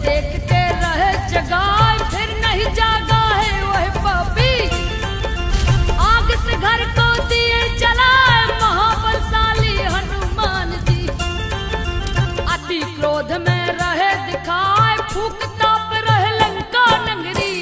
देखते रहे जगाए, फिर नहीं जागा है वह पापी। आग से घर को दिए जलाए महाबलशाली हनुमान जी। अति क्रोध में रहे दिखाए, फूकता पे रहे लंका नगरी।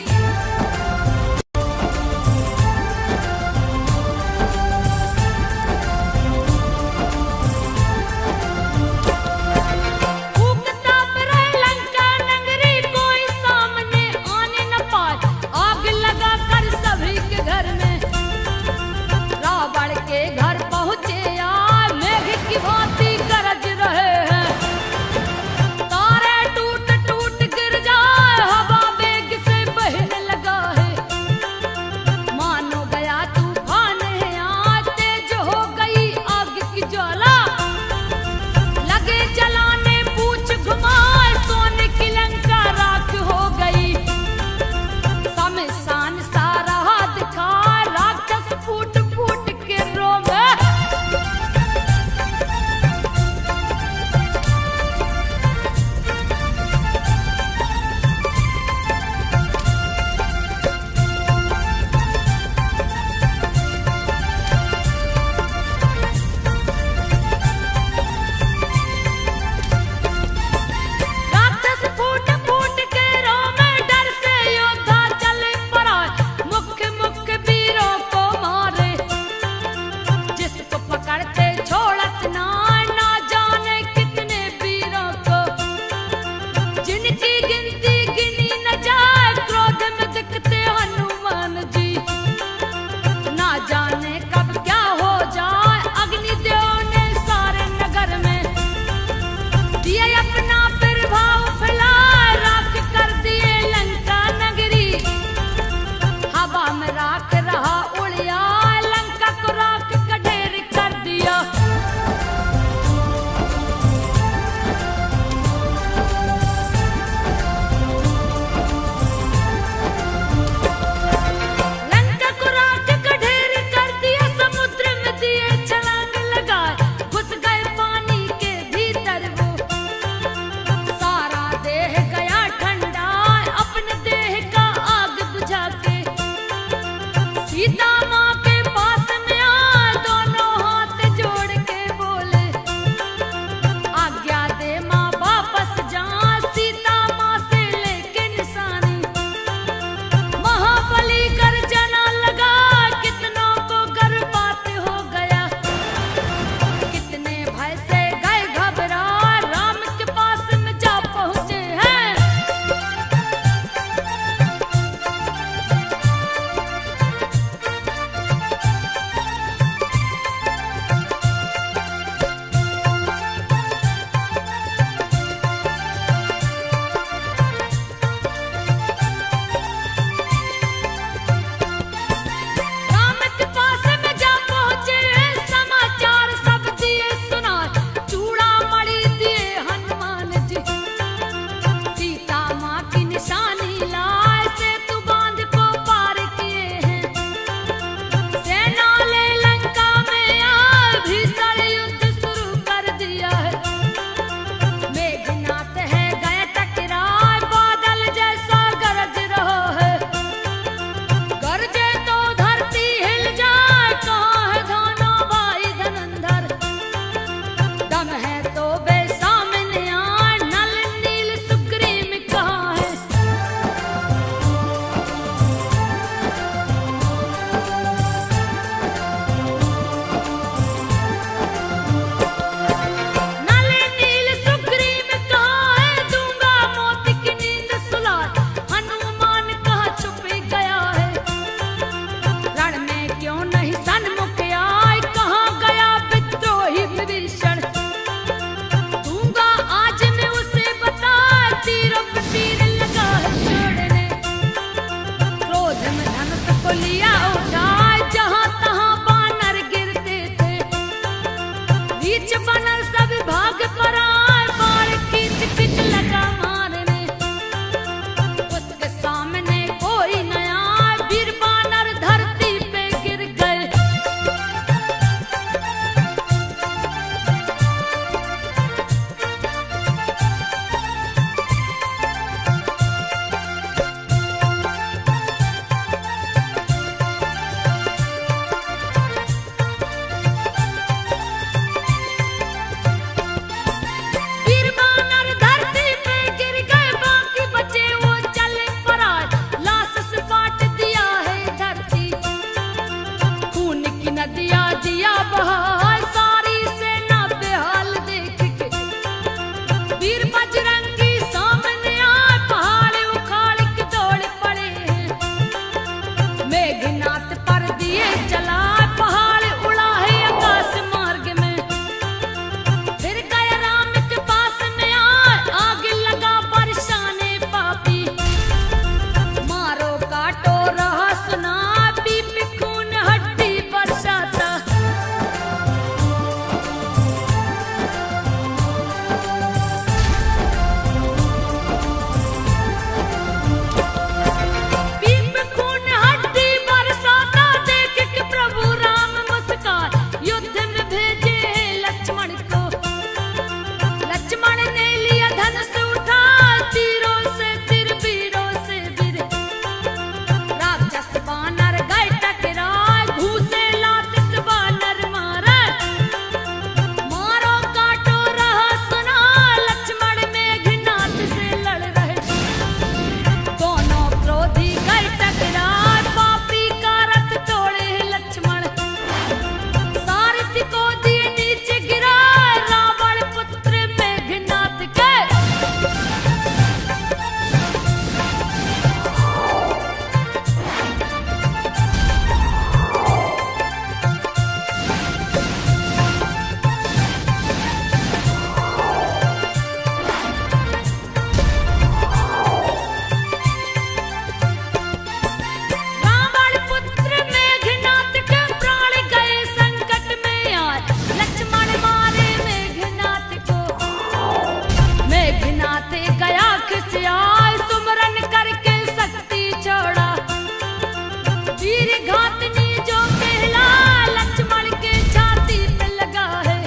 घातनी जो कहला लक्ष्मण के छाती पे लगा है।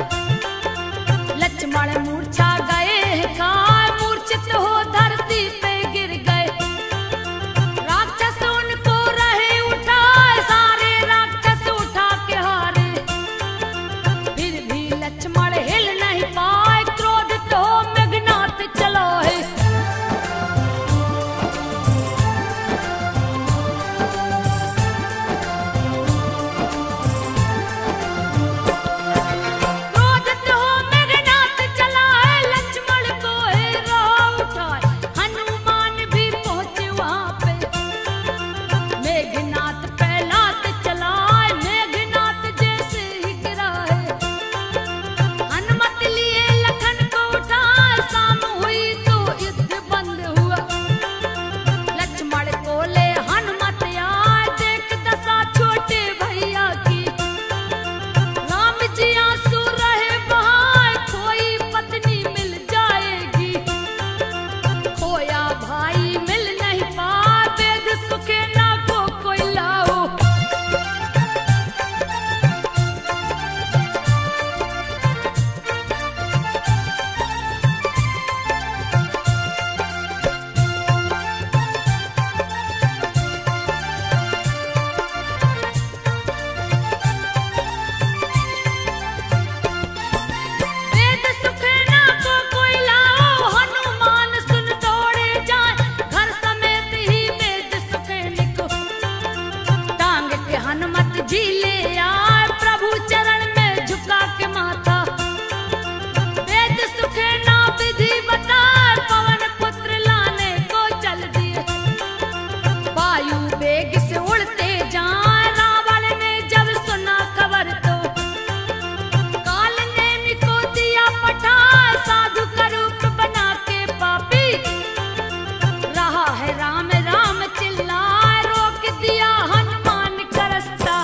लक्ष्मण मूर्छा गए काय मूर्छित हो धरती पे गिर गए। राक्षस उनको रहे उठाए सारे राक्षस उठा के हारे। फिर भी लक्ष्मण हिल नहीं पाए क्रोधित हो मेघनाथ चलो है। क्रोधित हो मेघनाथ चला है लक्ष्मण को है राह उठाए। हनुमान भी पहुंचे वहां पे मेघनाथ पहलात चलाए। मेघनाथ जैसे ही गिरा है हनुमत लिए लखन को उठाए। शाम हुई तो युद्ध बंद हुआ लक्ष्मण को ले हनुमत आए। देख दशा छोटे भैया की राम जी आंसू रहे बहाए। खोई पत्नी मिल जाएगी खोया भाई मिल नहीं पाए। वेद सुखे ना को कोई लाओ। वेद सुखे ना को कोई लाओ। हनुमान सुन दौड़े जाए घर समेत ही वेद सुखे निको। टांग के हनुमत जी ले आए प्रभु चरण में झुका के माथा। वेद सुखे ना विधि बताए पवन पुत्र लाने को चल दिए। वायु वेग से उड़ते जाए रावण ने जब सुना खबर तो काल ने को दिया पठा। साधु का रूप बना के पापी रहा है राम राम चिल्लाए। रोक दिया हनुमान का रास्ता।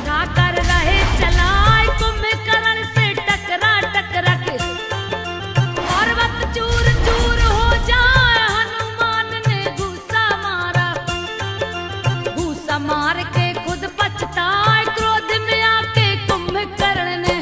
समझा कर रहे चलाए कुंभकर्ण से टकरा टकरा के पर्वत चूर चूर हो जाए। हनुमान ने घूसा मार के खुद पछताए। क्रोध में आके कुंभकर्ण ने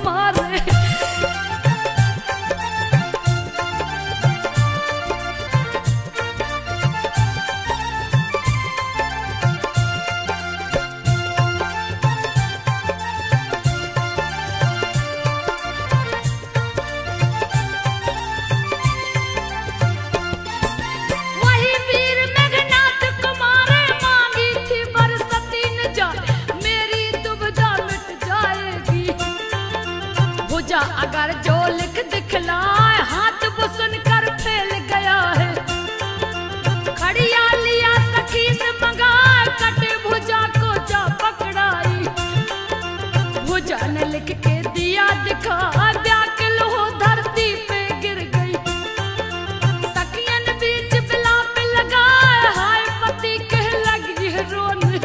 मारे। वही वीर मेघनाथ कुमार मांगी थी बरसती न जाए, मेरी दुविधा मिट जाएगी। भुजा अगर जो लिख दिखलाए, हाथ वो सुनकर फैल गया है। खड़िया लिया सखी से मंगाए, कटे भुजा को जा पकड़ाई। भुजा ने लिख के दिया दिखा, व्याकुल हो धरती पे गिर गई। सखियन बीच बिलाप लगाए, हाय पति कह लगी है रोने।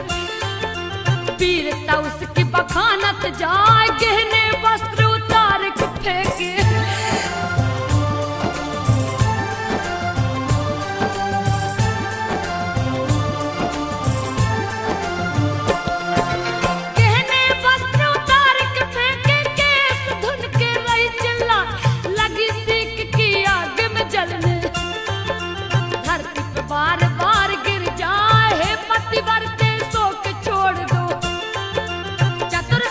वीरता उसकी बखानत जाए, गहने वस्त्र उतार के फेंके। गहने वस्त्र उतार के फेंके, केस धुन के रही चिल्ला, लगी सीख की आग में जलने। धरती पे बार बार गिर जाए, हे पतिव्रते शोक छोड़ दो। चतुर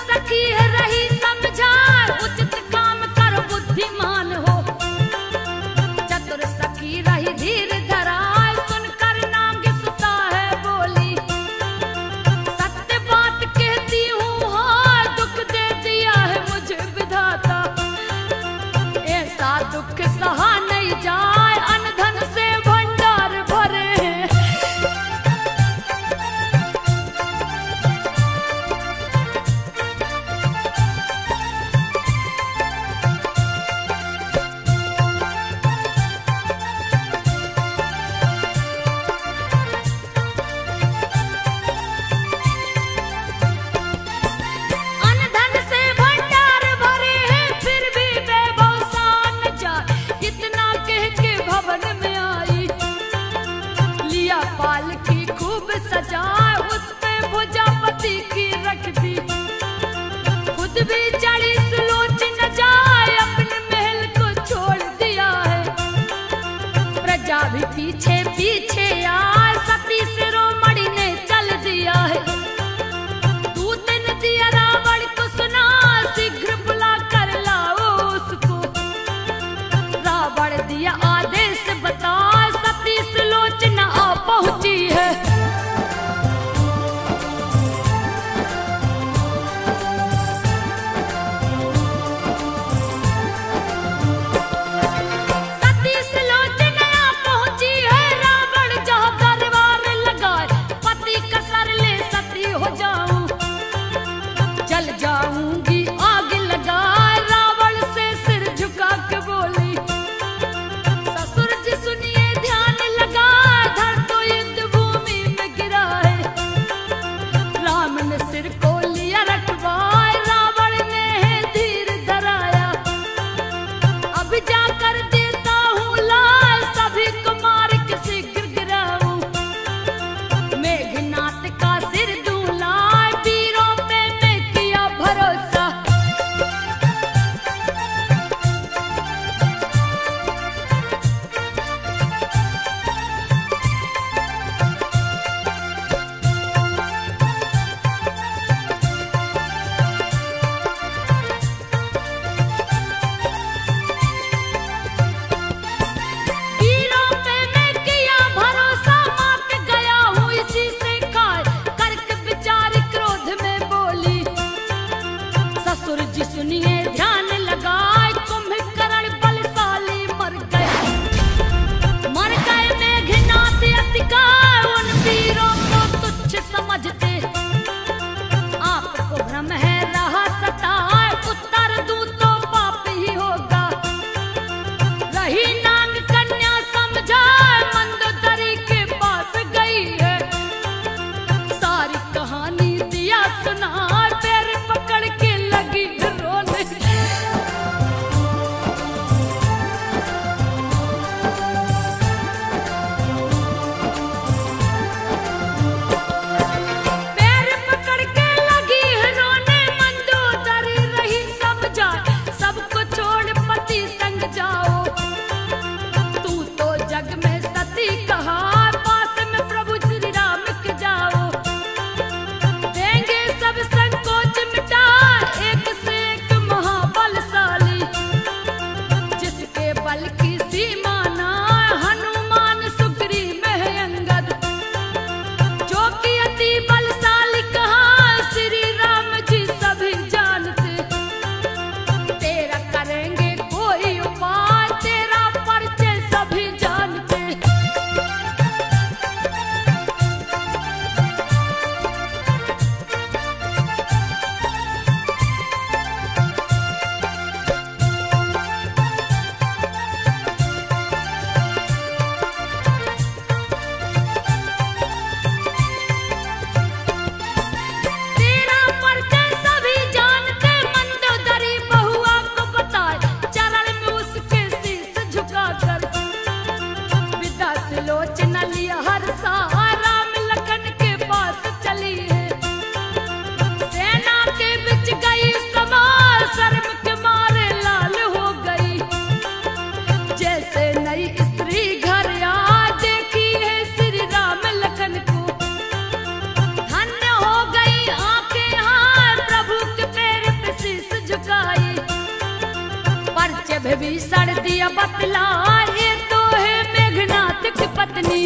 विभीषण दिया बतलाए तो है मेघनाथ की पत्नी।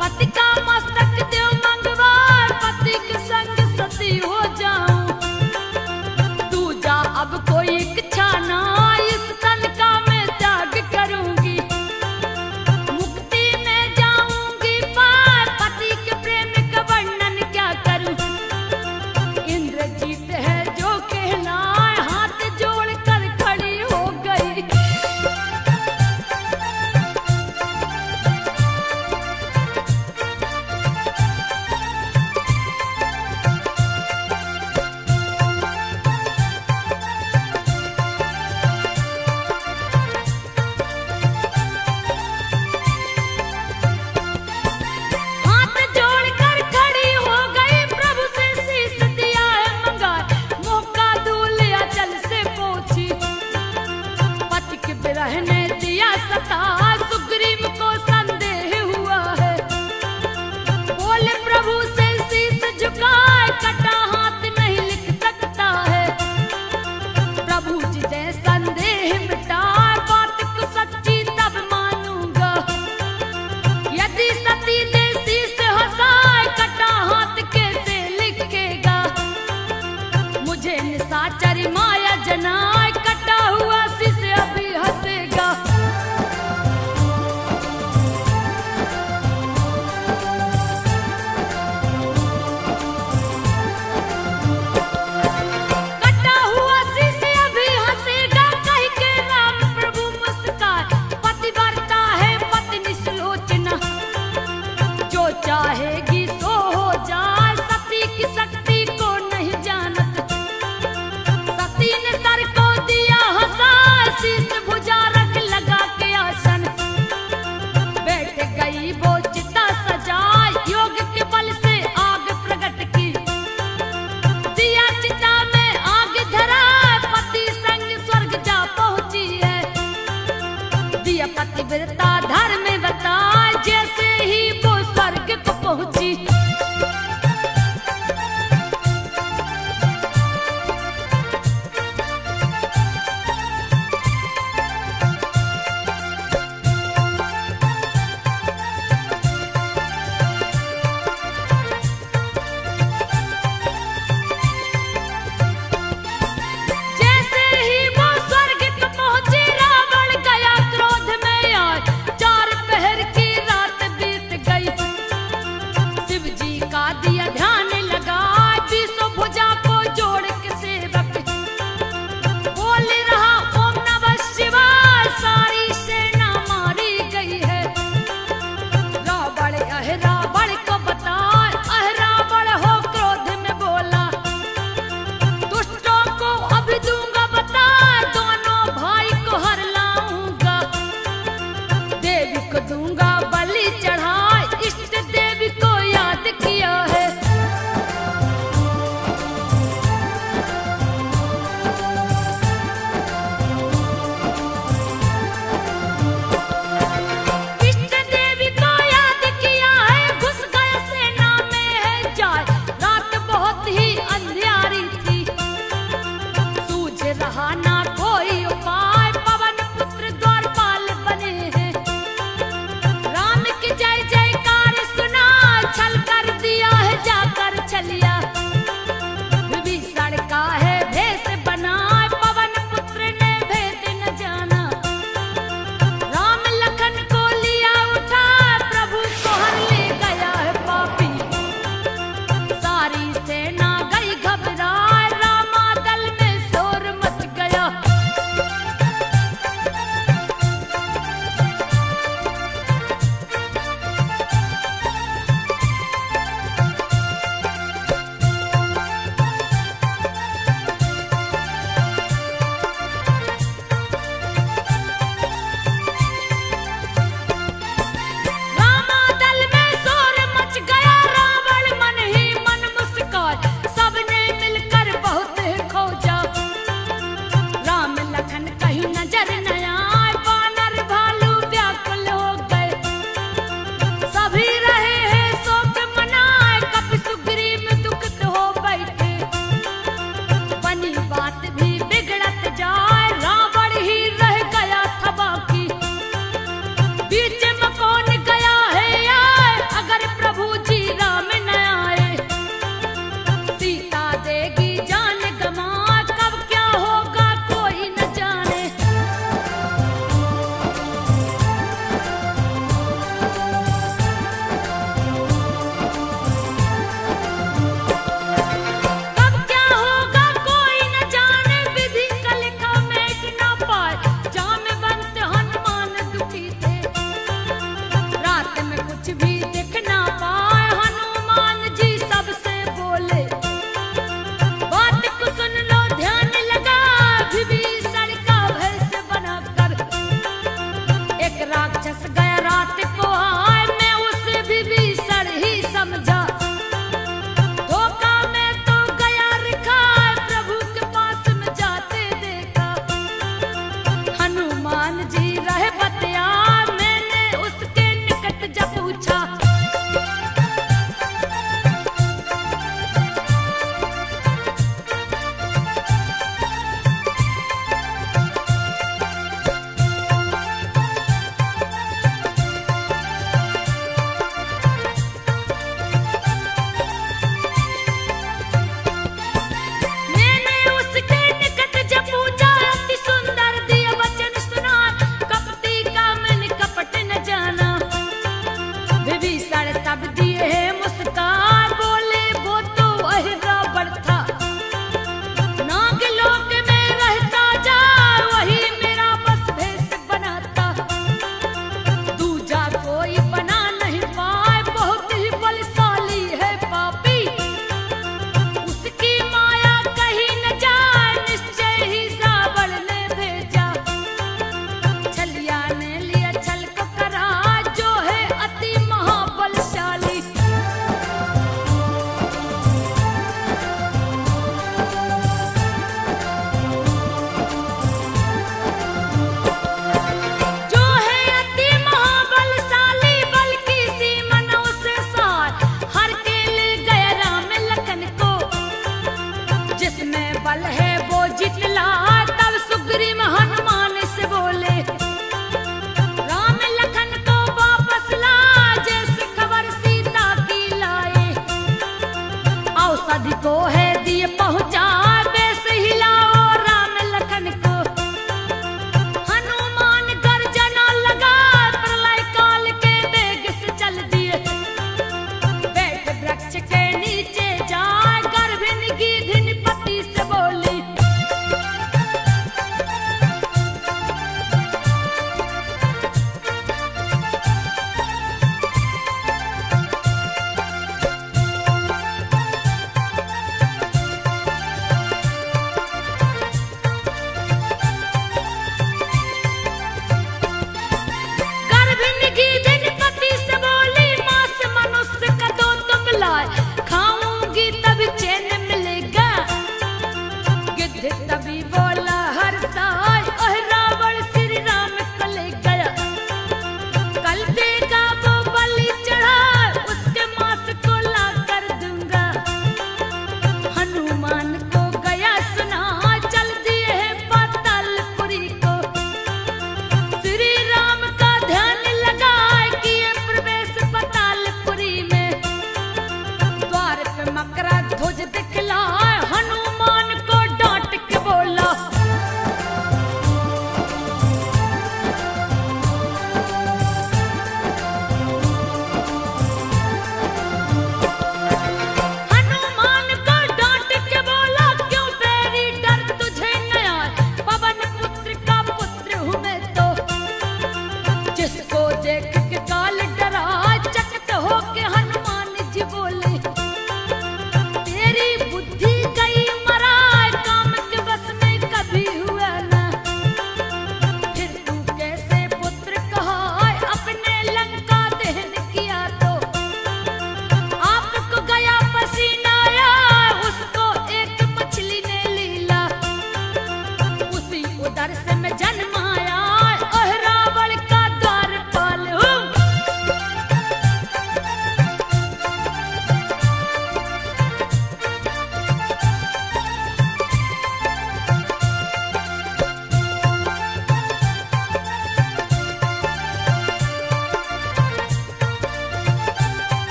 पति का मस्तक देव मंगवाए, पति के संग सती हो जा। लखन कहीं नजर न आए, वानर भालू व्याकुल हो गए। सभी रहे हैं शोक मनाए, कपि सुग्रीव दुखित हो बैठे। बनी बात भी बिगड़त जाए, रावण ही रह गया था बाकी। बीच में कौन गया है आए, अगर प्रभु जी राम न आए। सीता देगी जान गमा, कब क्या होगा कोई न जाने।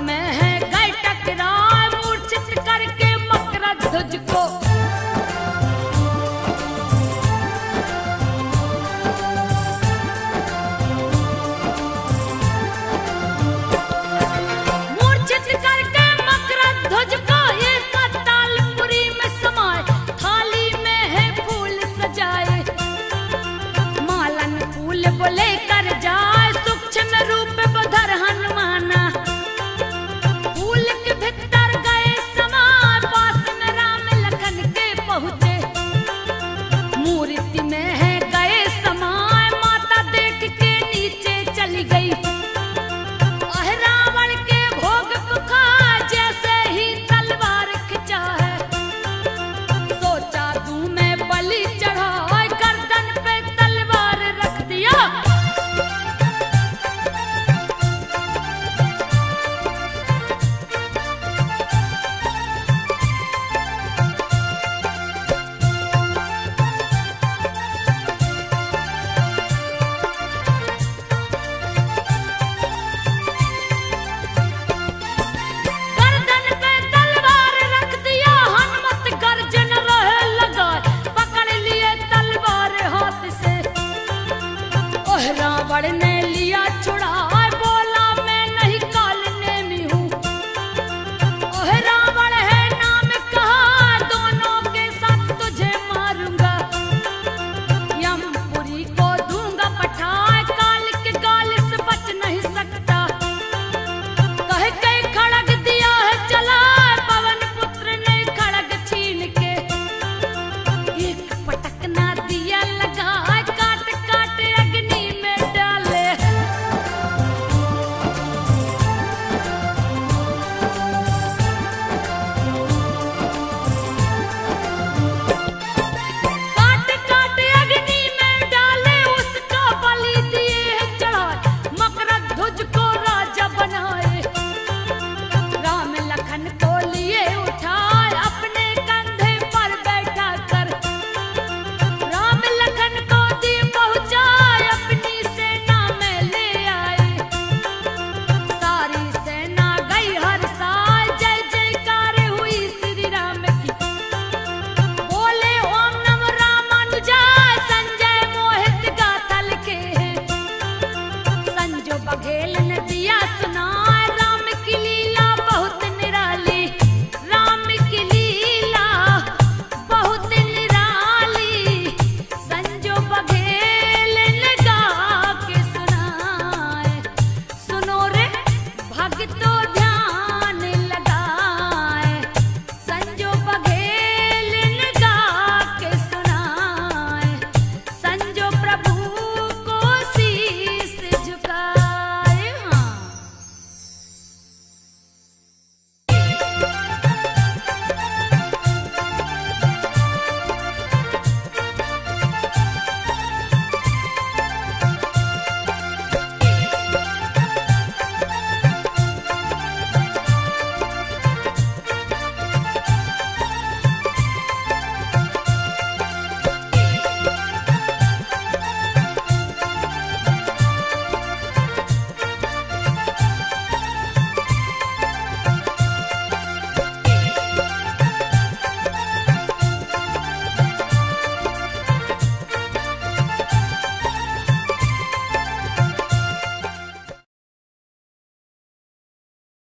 में है गए टकराए मूर्छित करके मकरध्वज को। मूर्छित करके मकरध्वज को एक तालपुरी में समाए, थाली में है फूल सजाए, मालन फूल बोले कर जाए, सूक्ष्म रूप बधर हनुमाना। फूल के भीतर गए समाए, पास में राम लखन के पहुँचे, मूर्ति में है गए समाए, माता देख के नीचे चली गई। रावण के भोग पुखा जैसे ही तलवार खिंचा है, सोचा दूं मैं बलि चढ़ाए, गर्दन पे तलवार रख दिया। गर्दन पे तलवार रख दिया, हनुमत गर्जन रहे लगा, पकड़ लिए तलवार हाथ से। ओह रावण ने लिया छुड़ा, बोला मैं नहीं काल नेमी हूँ। ओह रावण है नाम कहा, दोनों के साथ तुझे मारूंगा, यमपुरी को दूंगा पठाए, काल के गाल से बच नहीं सकता। कह के खड़ग दिया है चला, पवन पुत्र ने खड़ग छीन के, एक पटकना दिया लगा, काट काट अग्नि में डाले। काट काट अग्नि में डाले, उसका बलि दिए है चढ़ाए, मकरध्वज को राजा बनाए। राम लखन को लिए उठाए, अपने कंधे पर बैठा कर, राम लखन को दी पहुंचाए, अपनी सेना में ले आए। सारी सेना गई हर साल, जय जयकार हुई श्री राम की, बोले ओम नमो रामानुजाय, संजय मोहित गाथा लिखे हैं, संजो बघेल ने दिया सुनाए, राम की लीला बहुत निराली, राम की लीला बहुत निराली, संजो बघेल ने गा के सुनाए। सुनो रे भक्तों